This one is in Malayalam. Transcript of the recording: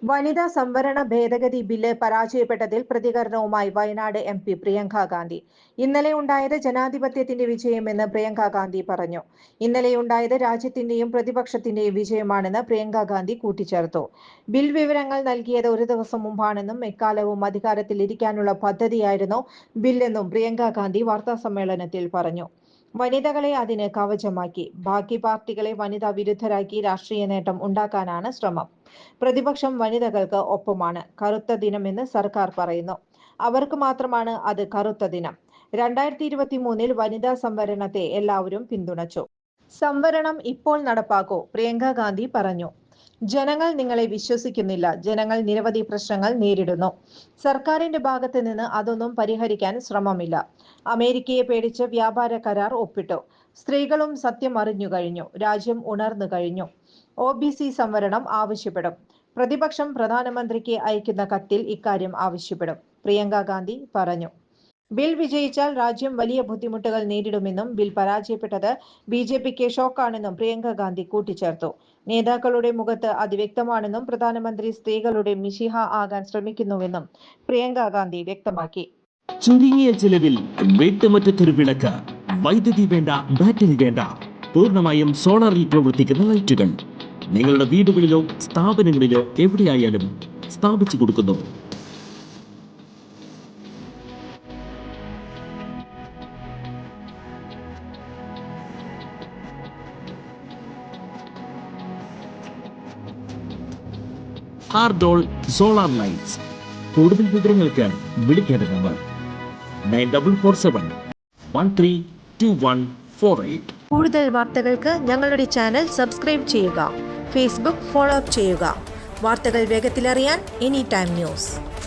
വനിതാ സംവരണ ഭേദഗതി ബില്ല് പരാജയപ്പെട്ടതിൽ പ്രതികരണവുമായി വയനാട് MP പ്രിയങ്ക ഗാന്ധി. ഇന്നലെയുണ്ടായത് ജനാധിപത്യത്തിന്റെ വിജയമെന്ന് പ്രിയങ്ക ഗാന്ധി പറഞ്ഞു. ഇന്നലെയുണ്ടായത് രാജ്യത്തിന്റെയും പ്രതിപക്ഷത്തിന്റെയും വിജയമാണെന്ന് പ്രിയങ്ക ഗാന്ധി കൂട്ടിച്ചേർത്തു. ബിൽ വിവരങ്ങൾ നൽകിയത് ഒരു ദിവസം മുമ്പാണെന്നും എക്കാലവും അധികാരത്തിലിരിക്കാനുള്ള പദ്ധതിയായിരുന്നു ബില്ലെന്നും പ്രിയങ്ക ഗാന്ധി വാർത്താസമ്മേളനത്തിൽ പറഞ്ഞു. വനിതകളെ അതിന് കവചമാക്കി. ബാക്കി പാർട്ടികളെ വനിതാ വിരുദ്ധരാക്കി രാഷ്ട്രീയ നേട്ടം ഉണ്ടാക്കാനാണ് ശ്രമം. പ്രതിപക്ഷം വനിതകൾക്ക് ഒപ്പമാണ്. കറുത്ത ദിനമെന്ന് സർക്കാർ പറയുന്നു. അവർക്ക് മാത്രമാണ് അത് കറുത്ത ദിനം. 2023 വനിതാ സംവരണത്തെ എല്ലാവരും പിന്തുണച്ചു. സംവരണം ഇപ്പോൾ നടപ്പാക്കൂ, പ്രിയങ്ക ഗാന്ധി പറഞ്ഞു. ജനങ്ങൾ നിങ്ങളെ വിശ്വസിക്കുന്നില്ല. ജനങ്ങൾ നിരവധി പ്രശ്നങ്ങൾ നേരിടുന്നു. സർക്കാരിന്റെ ഭാഗത്ത് നിന്ന് അതൊന്നും പരിഹരിക്കാൻ ശ്രമമില്ല. അമേരിക്കയെ പേടിച്ച് വ്യാപാര കരാർ ഒപ്പിട്ടു. സ്ത്രീകളും സത്യം അറിഞ്ഞു കഴിഞ്ഞു. രാജ്യം ഉണർന്നു കഴിഞ്ഞു. OBC സംവരണം ആവശ്യപ്പെടും. പ്രതിപക്ഷം പ്രധാനമന്ത്രിക്ക് അയക്കുന്ന കത്തിൽ ഇക്കാര്യം ആവശ്യപ്പെടും, പ്രിയങ്ക ഗാന്ധി പറഞ്ഞു. ബിൽ വിജയിച്ചാൽ രാജ്യം വലിയ ബുദ്ധിമുട്ടുകൾ നേരിടുമെന്നും ബിൽ പരാജയപ്പെട്ടത് BJPക്ക് ഷോക്കാണെന്നും പ്രിയങ്ക ഗാന്ധി കൂട്ടിച്ചേർത്തു. നേതാക്കളുടെ മുഖത്ത് അത് വ്യക്തമാണെന്നും പ്രധാനമന്ത്രി സ്ത്രീകളുടെ മിശിഹ ആകാൻ ശ്രമിക്കുന്നുവെന്നും പ്രിയങ്ക ഗാന്ധി വ്യക്തമാക്കി. ചുരുങ്ങിയ ചിലവിൽ വീട്ടുമുറ്റത്തൊരു വിളക്ക്, വൈദ്യുതി വേണ്ട, ബാറ്ററി വേണ്ട, പൂർണ്ണമായും സോളാറിൽ പ്രവർത്തിക്കുന്ന ലൈറ്റുകൾ നിങ്ങളുടെ വീടുകളിലോ സ്ഥാപനങ്ങളിലോ എവിടെയായാലും സ്ഥാപിച്ചു കൊടുക്കുന്നു. ഹാർഡോൾ സോളാർ ലൈറ്റ്സ്. കൂടുതൽ വിവരങ്ങൾക്ക് വിളിക്കേണ്ട നമ്പർ 9447132148. കൂടുതൽ വാർത്തകൾക്ക് ഞങ്ങളുടെ ചാനൽ സബ്സ്ക്രൈബ് ചെയ്യുക. ഫേസ്ബുക്ക് ഫോളോ അപ്പ് ചെയ്യുക. വാർത്തകൾ വേഗത്തിലറിയാൻ Anytime News.